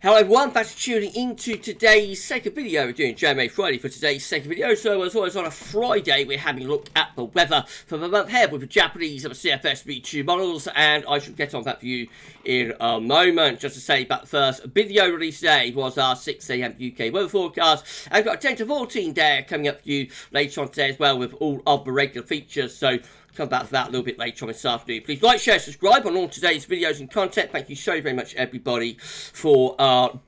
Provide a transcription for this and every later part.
Hello everyone, thanks for tuning into today's second video. We're doing JMA Friday for today's second video. So as always on a Friday, we're having a look at the weather for the month ahead with the Japanese and the CFS V2 models, and I shall get on that for you in a moment. Just to say, but first, video release today was our 6 AM UK weather forecast. And we've got a 10 to 14 day coming up for you later on today as well with all of the regular features. So come back to that a little bit later on this afternoon. Please like, share, subscribe on all today's videos and content. Thank you so very much, everybody, for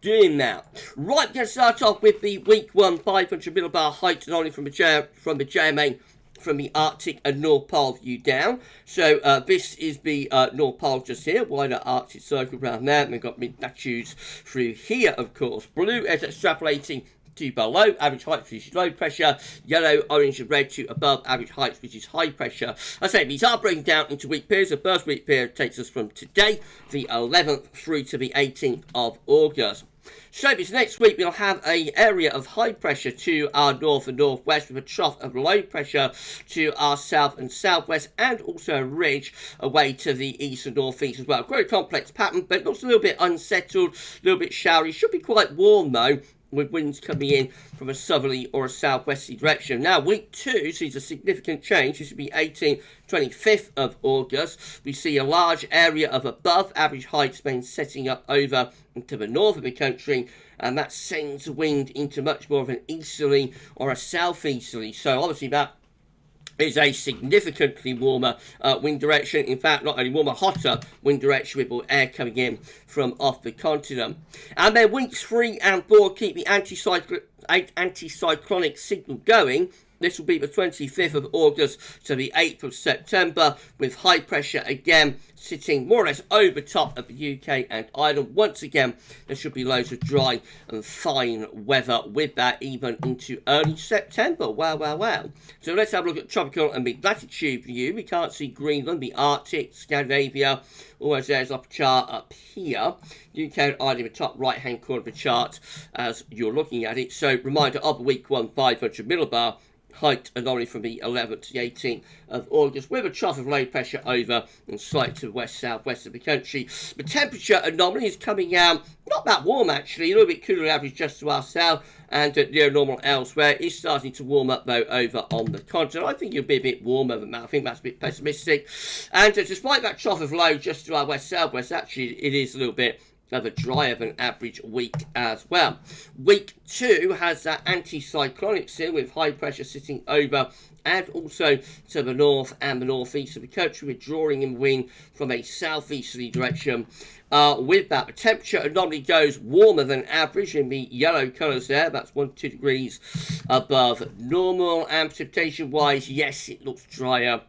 doing that. Right, we're going to start off with the week 1 500 millibar height and only from the JMA from the Arctic and North Pole view down. So this is the North Pole just here, wider Arctic circle around there. And we've got mid-latitudes through here, of course. Blue is extrapolating to below average height, which is low pressure, yellow, orange and red to above average height, which is high pressure. I say these are breaking down into week periods. The first week period takes us from today, the 11th, through to the 18th of August. So this next week we'll have an area of high pressure to our north and northwest with a trough of low pressure to our south and southwest, and also a ridge away to the east and northeast as well. Quite a complex pattern, but it looks a little bit unsettled, a little bit showery. Should be quite warm though, with winds coming in from a southerly or a southwesterly direction. Now, week 2 sees a significant change. This will be 18th, 25th of August. We see a large area of above average heights being setting up over into the north of the country, and that sends the wind into much more of an easterly or a southeasterly. So obviously that is a significantly warmer wind direction. In fact, not only warmer, hotter wind direction with more air coming in from off the continent. And then weeks 3 and 4 keep the anticyclonic signal going. This will be the 25th of August to the 8th of September, with high pressure again sitting more or less over top of the UK and Ireland. Once again, there should be loads of dry and fine weather with that even into early September. Wow, wow, wow. So let's have a look at tropical and mid-latitude view. We can't see Greenland, the Arctic, Scandinavia. Always there's up a chart up here. UK and Ireland in the top right-hand corner of the chart as you're looking at it. So reminder of the week 1 500 millibar height anomaly from the 11th to the 18th of August, with a trough of low pressure over and slightly to the west-southwest of the country. The temperature anomaly is coming out not that warm actually, a little bit cooler than average just to our south, and near normal elsewhere. It's starting to warm up though over on the continent. I think it'll be a bit warmer than that. I think that's a bit pessimistic. And despite that trough of low just to our west-southwest, actually it is a little bit of a drier than average week as well. Week 2 has that anticyclonic signal with high pressure sitting over and also to the north and the northeast of the country, withdrawing in wind from a southeasterly direction. With that, the temperature anomaly goes warmer than average in the yellow colours there. That's 1 to 2 degrees above normal. And precipitation wise, yes, it looks drier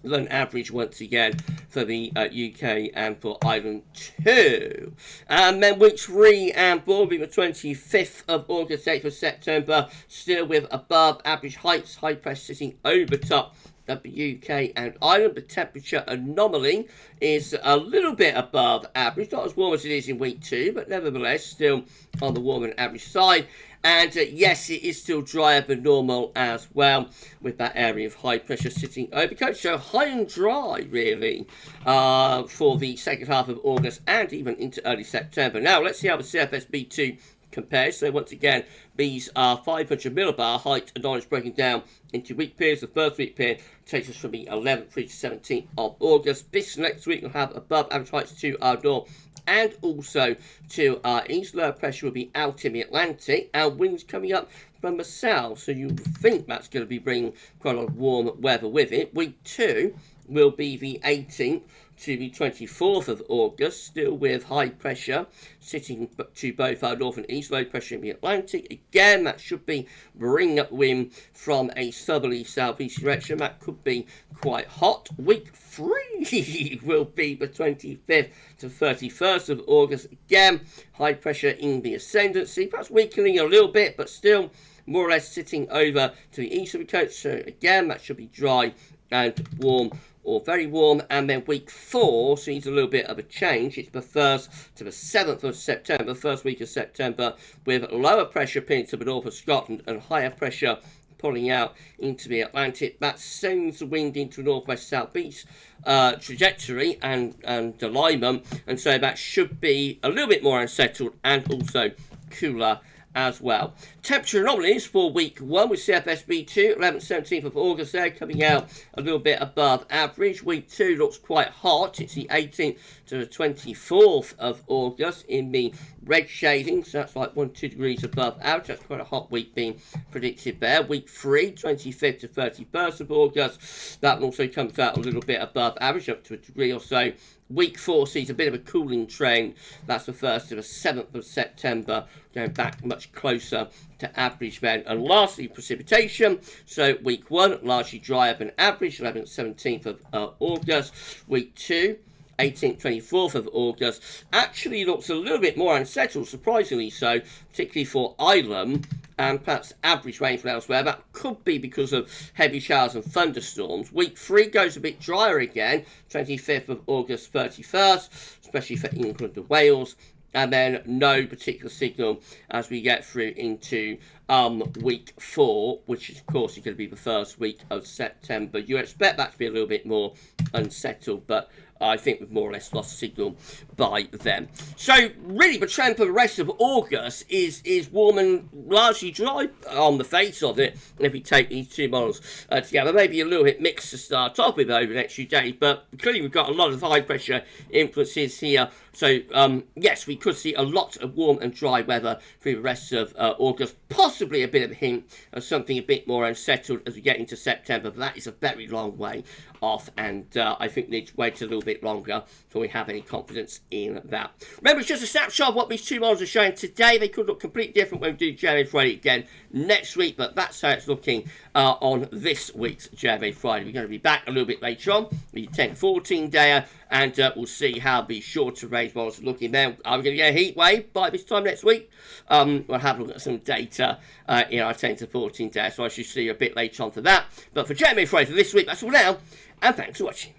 than average once again for the UK and for Ireland too. And then weeks 3 and 4 will be the 25th of August, 8th of September, still with above average heights, high pressure sitting over top of the UK and Ireland. The temperature anomaly is a little bit above average, not as warm as it is in week 2, but nevertheless still on the warmer than average side. And yes, it is still drier than normal as well, with that area of high pressure sitting over the coast. So high and dry, really, for the second half of August and even into early September. Now, let's see how the CFS B2 compares. So once again, these are 500 millibar height and orange breaking down into week periods. The first week period takes us from the 11th through to 17th of August. This next week will have above average heights to our north and also to our east. Low pressure will be out in the Atlantic and winds coming up from the south, so you think that's going to be bringing quite a lot of warm weather with it. Week 2 will be the 18th to the 24th of August, still with high pressure sitting to both our north and east, low pressure in the Atlantic. Again, that should be bringing up wind from a southerly southeast direction. That could be quite hot. Week 3 will be the 25th to 31st of August. Again, high pressure in the ascendancy, perhaps weakening a little bit, but still more or less sitting over to the east of the coast. So again, that should be dry and warm or very warm. And then week 4 sees a little bit of a change. It's the 1st to the 7th of September, first week of September, with lower pressure appearing to the north of Scotland and higher pressure pulling out into the Atlantic. That sends the wind into a northwest-southeast trajectory and alignment, and so that should be a little bit more unsettled and also cooler as well. Temperature anomalies for week 1 with CFSB2, 11th, 17th of August there, coming out a little bit above average. Week 2 looks quite hot. It's the 18th to the 24th of August in the red shading, so that's like 1-2 degrees above average. That's quite a hot week being predicted there. Week 3, 25th to 31st of August, that one also comes out a little bit above average, up to a degree or so. Week 4 sees a bit of a cooling trend. That's the 1st to the 7th of September, going back much closer to average then. And lastly, precipitation. So week 1, largely drier than average, 11th, 17th of August. Week 2, 18th, 24th of August, actually looks a little bit more unsettled, surprisingly so, particularly for Ireland, and perhaps average rainfall elsewhere. That could be because of heavy showers and thunderstorms. Week 3 goes a bit drier again, 25th of August, 31st, especially for England and Wales. And then no particular signal as we get through into week 4, which of course is going to be the first week of September. You expect that to be a little bit more unsettled, but I think we've more or less lost signal by then. So really the trend for the rest of August is warm and largely dry on the face of it. And if we take these two models together, maybe a little bit mixed to start off with over the next few days, but clearly we've got a lot of high pressure influences here. So yes, we could see a lot of warm and dry weather through the rest of August, possibly a bit of a hint of something a bit more unsettled as we get into September, but that is a very long way off, and I think we need to wait a little bit longer before we have any confidence in that. Remember, it's just a snapshot of what these two models are showing today. They could look completely different when we do GMA Friday again next week, but that's how it's looking on this week's GWV Friday. We're going to be back a little bit later on, the 10-14 day, and we'll see how the shorter range models are looking then. Are we going to get a heat wave by this time next week? We'll have a look at some data in our 10-14 day, so I should see you a bit later on for that. But for GMA Friday for this week, that's all now, and thanks for watching.